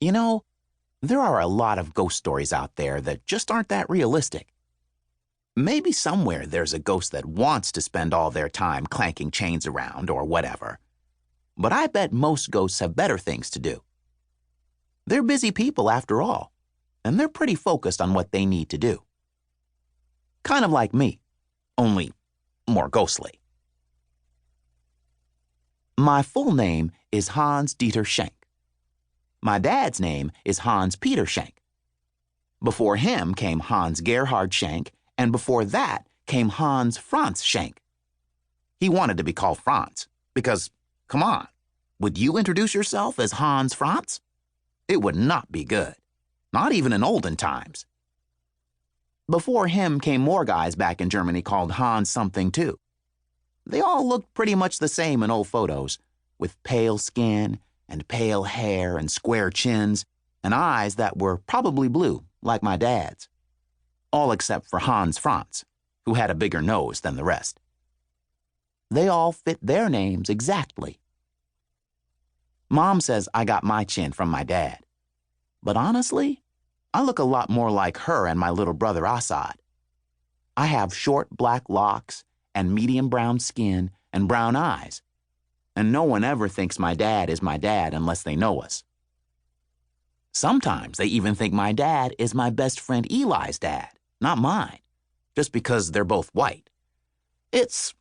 You know, there are a lot of ghost stories out there that just aren't that realistic. Maybe somewhere there's a ghost that wants to spend all their time clanking chains around or whatever. But I bet most ghosts have better things to do. They're busy people after all, and they're pretty focused on what they need to do. Kind of like me, only more ghostly. My full name is Hans Dieter Schenk. My dad's name is Hans Peter Schenk. Before him came Hans Gerhard Schenk, and before that came Hans Franz Schenk. He wanted to be called Franz because, come on, would you introduce yourself as Hans Franz? It would not be good, not even in olden times. Before him came more guys back in Germany called Hans something too. They all looked pretty much the same in old photos, with pale skin and pale hair and square chins and eyes that were probably blue, like my dad's. All except for Hans Franz, who had a bigger nose than the rest. They all fit their names exactly. Mom says I got my chin from my dad. But honestly, I look a lot more like her and my little brother Assad. I have short black locks and medium brown skin and brown eyes. And no one ever thinks my dad is my dad unless they know us. Sometimes they even think my dad is my best friend Eli's dad, not mine, just because they're both white. It's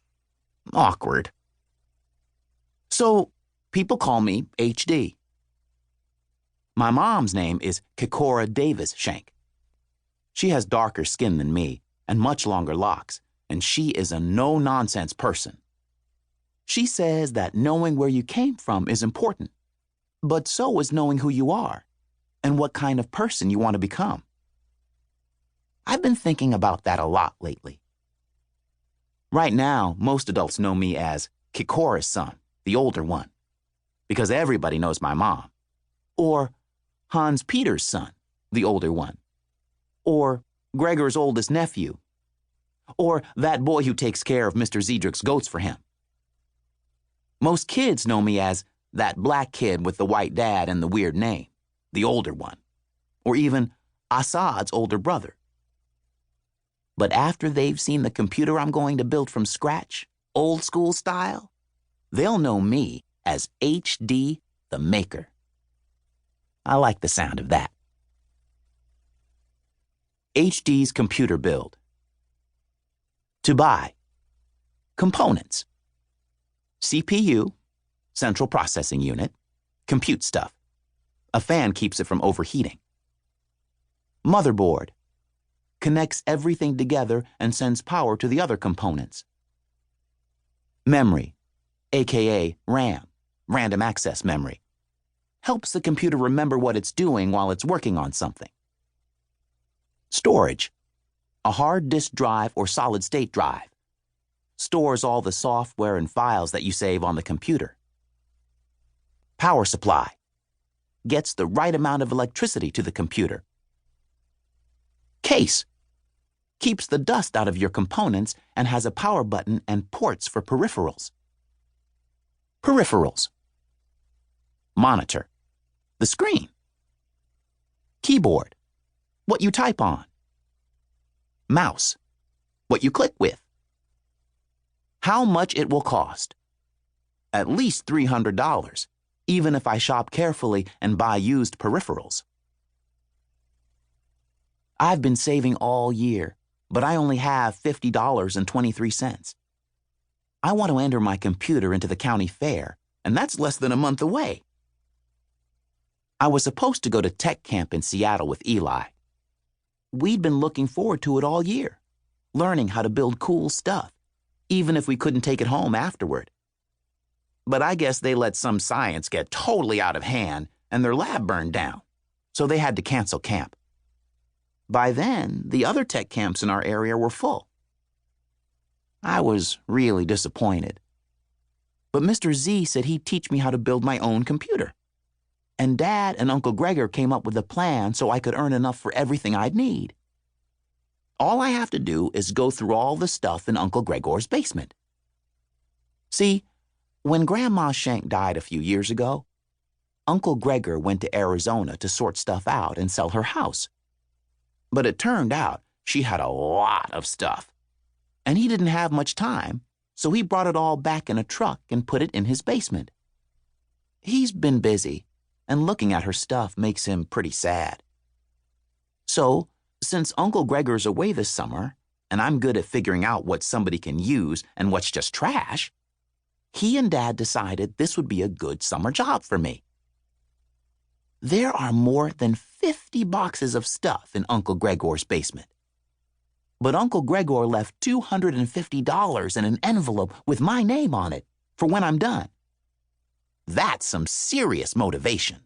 awkward. So people call me HD. My mom's name is Kikora Davis Schenk. She has darker skin than me and much longer locks, and she is a no-nonsense person. She says that knowing where you came from is important, but so is knowing who you are and what kind of person you want to become. I've been thinking about that a lot lately. Right now, most adults know me as Kikora's son, the older one, because everybody knows my mom. Or Hans Peter's son, the older one. Or Gregor's oldest nephew. Or that boy who takes care of Mr. Ziedrich's goats for him. Most kids know me as that black kid with the white dad and the weird name, the older one. Or even Assad's older brother. But after they've seen the computer I'm going to build from scratch, old school style, they'll know me as HD the Maker. I like the sound of that. HD's computer build. To buy. Components. CPU, central processing unit, compute stuff. A fan keeps it from overheating. Motherboard. Connects everything together and sends power to the other components. Memory, aka RAM, random access memory. Helps the computer remember what it's doing while it's working on something. Storage, a hard disk drive or solid-state drive. Stores all the software and files that you save on the computer. Power supply, gets the right amount of electricity to the computer. Case, keeps the dust out of your components and has a power button and ports for peripherals. Peripherals. Monitor, the screen. Keyboard, what you type on. Mouse, what you click with. How much it will cost. At least $300, even if I shop carefully and buy used peripherals. I've been saving all year, but I only have $50.23. I want to enter my computer into the county fair, and that's less than a month away. I was supposed to go to tech camp in Seattle with Eli. We'd been looking forward to it all year, learning how to build cool stuff, even if we couldn't take it home afterward. But I guess they let some science get totally out of hand and their lab burned down, so they had to cancel camp. By then, the other tech camps in our area were full. I was really disappointed. But Mr. Z said he'd teach me how to build my own computer. And Dad and Uncle Gregor came up with a plan so I could earn enough for everything I'd need. All I have to do is go through all the stuff in Uncle Gregor's basement. See, when Grandma Schenk died a few years ago, Uncle Gregor went to Arizona to sort stuff out and sell her house. But it turned out she had a lot of stuff, and he didn't have much time, so he brought it all back in a truck and put it in his basement. He's been busy, and looking at her stuff makes him pretty sad. So, since Uncle Gregor's away this summer, and I'm good at figuring out what somebody can use and what's just trash, he and Dad decided this would be a good summer job for me. There are more than 50 boxes of stuff in Uncle Gregor's basement. But Uncle Gregor left $250 in an envelope with my name on it for when I'm done. That's some serious motivation.